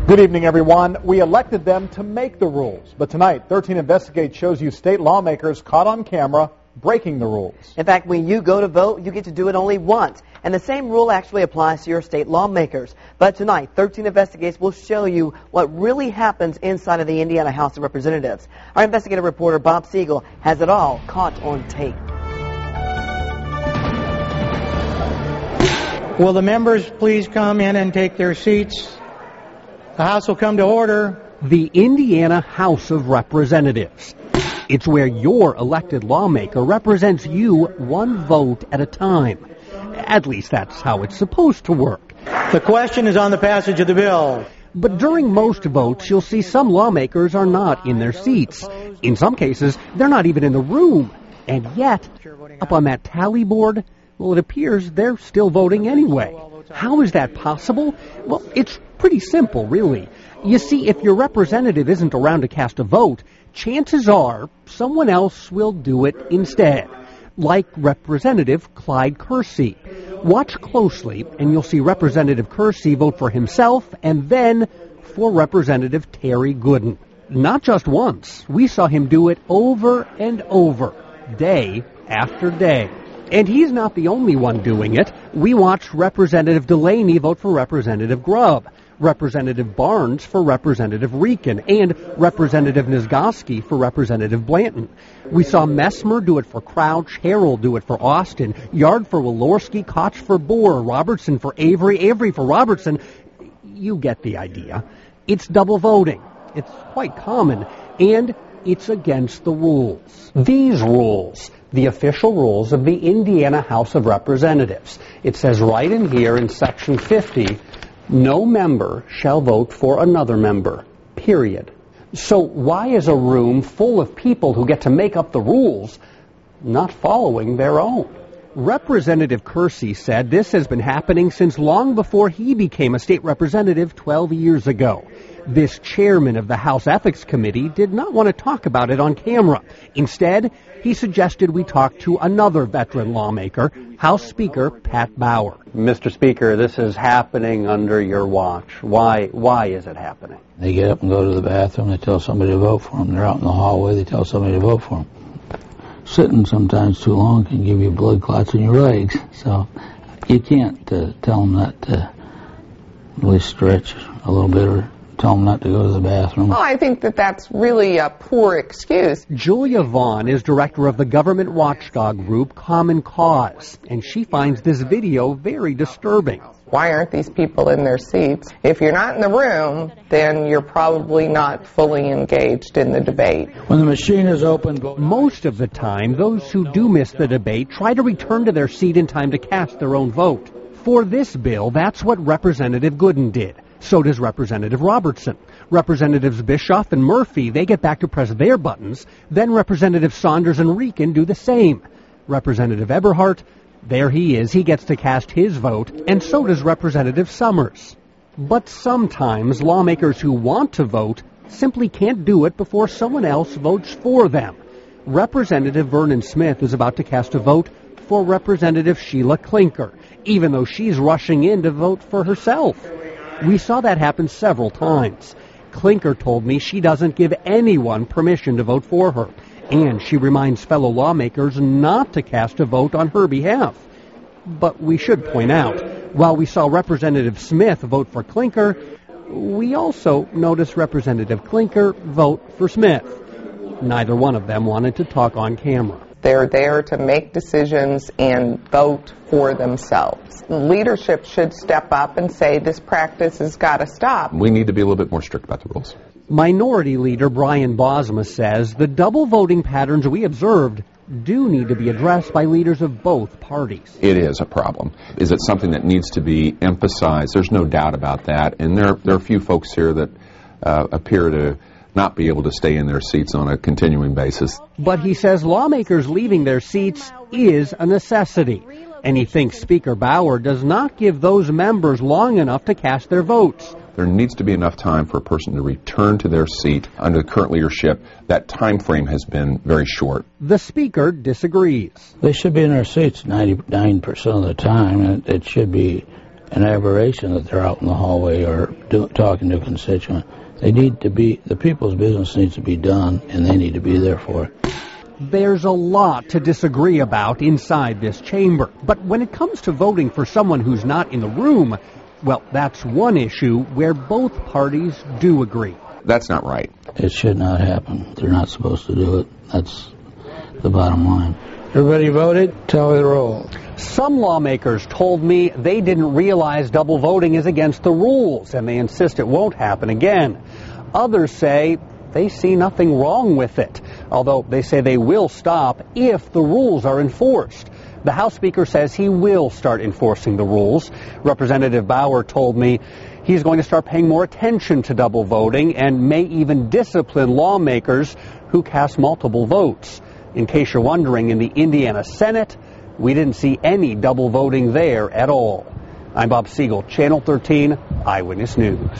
Good evening, everyone. We elected them to make the rules. But tonight, 13 Investigate shows you state lawmakers caught on camera breaking the rules. In fact, when you go to vote, you get to do it only once. And the same rule actually applies to your state lawmakers. But tonight, 13 Investigates will show you what really happens inside of the Indiana House of Representatives. Our investigative reporter, Bob Siegel, has it all caught on tape. Will the members please come in and take their seats? The House will come to order. The Indiana House of Representatives. It's where your elected lawmaker represents you one vote at a time. At least that's how it's supposed to work. The question is on the passage of the bill. But during most votes, you'll see some lawmakers are not in their seats. In some cases, they're not even in the room. And yet, up on that tally board, well, it appears they're still voting anyway. How is that possible? Well, it's pretty simple, really. You see, if your representative isn't around to cast a vote, chances are someone else will do it instead, like Representative Clyde Kersey. Watch closely, and you'll see Representative Kersey vote for himself and then for Representative Terry Gooden. Not just once. We saw him do it over and over, day after day. And he's not the only one doing it. We watched Representative Delaney vote for Representative Grubb, Representative Barnes for Representative Rieken, and Representative Nizgoski for Representative Blanton. We saw Messmer do it for Crouch, Harrell do it for Austin, Yard for Walorski, Koch for Boer, Robertson for Avery, Avery for Robertson. You get the idea. It's double voting. It's quite common, and it's against the rules. These rules, the official rules of the Indiana House of Representatives. It says right in here in Section 50, no member shall vote for another member, period. So why is a room full of people who get to make up the rules not following their own? Representative Kersey said this has been happening since long before he became a state representative 12 years ago. This chairman of the House Ethics Committee did not want to talk about it on camera. Instead, he suggested we talk to another veteran lawmaker, House Speaker Pat Bauer. Mr. Speaker, this is happening under your watch. Why is it happening? They get up and go to the bathroom, they tell somebody to vote for them. They're out in the hallway, they tell somebody to vote for them. Sitting sometimes too long can give you blood clots in your legs, so you can't tell them not to at least stretch a little bit or tell them not to go to the bathroom. Well, I think that that's really a poor excuse. Julia Vaughn is director of the government watchdog group Common Cause, and she finds this video very disturbing. Why aren't these people in their seats? If you're not in the room, then you're probably not fully engaged in the debate. When the machine is open... Most of the time, those who do miss the debate try to return to their seat in time to cast their own vote. For this bill, that's what Representative Gooden did. So does Representative Robertson. Representatives Bischoff and Murphy, they get back to press their buttons. Then Representative Saunders and Rieken do the same. Representative Eberhardt, there he is. He gets to cast his vote, and so does Representative Summers. But sometimes lawmakers who want to vote simply can't do it before someone else votes for them. Representative Vernon Smith is about to cast a vote for Representative Sheila Klinker, even though she's rushing in to vote for herself. We saw that happen several times. Klinker told me she doesn't give anyone permission to vote for her, and she reminds fellow lawmakers not to cast a vote on her behalf. But we should point out, while we saw Representative Smith vote for Klinker, we also noticed Representative Klinker vote for Smith. Neither one of them wanted to talk on camera. They're there to make decisions and vote for themselves. Leadership should step up and say this practice has got to stop. We need to be a little bit more strict about the rules. Minority Leader Brian Bosma says the double voting patterns we observed do need to be addressed by leaders of both parties. It is a problem. Is it something that needs to be emphasized? There's no doubt about that. And there are a few folks here that appear to not be able to stay in their seats on a continuing basis. But he says lawmakers leaving their seats is a necessity. And he thinks Speaker Bauer does not give those members long enough to cast their votes. There needs to be enough time for a person to return to their seat under the current leadership. That time frame has been very short. The Speaker disagrees. They should be in their seats 99% of the time, and it should be an aberration that they're out in the hallway or talking to constituents. They need to be, the people's business needs to be done, and they need to be there for it. There's a lot to disagree about inside this chamber. But when it comes to voting for someone who's not in the room, well, that's one issue where both parties do agree. That's not right. It should not happen. They're not supposed to do it. That's the bottom line. Everybody voted? Tally the roll. Some lawmakers told me they didn't realize double voting is against the rules, and they insist it won't happen again. Others say they see nothing wrong with it, although they say they will stop if the rules are enforced. The House Speaker says he will start enforcing the rules. Representative Bauer told me he's going to start paying more attention to double voting and may even discipline lawmakers who cast multiple votes. In case you're wondering, in the Indiana Senate, we didn't see any double voting there at all. I'm Bob Siegel, Channel 13 Eyewitness News.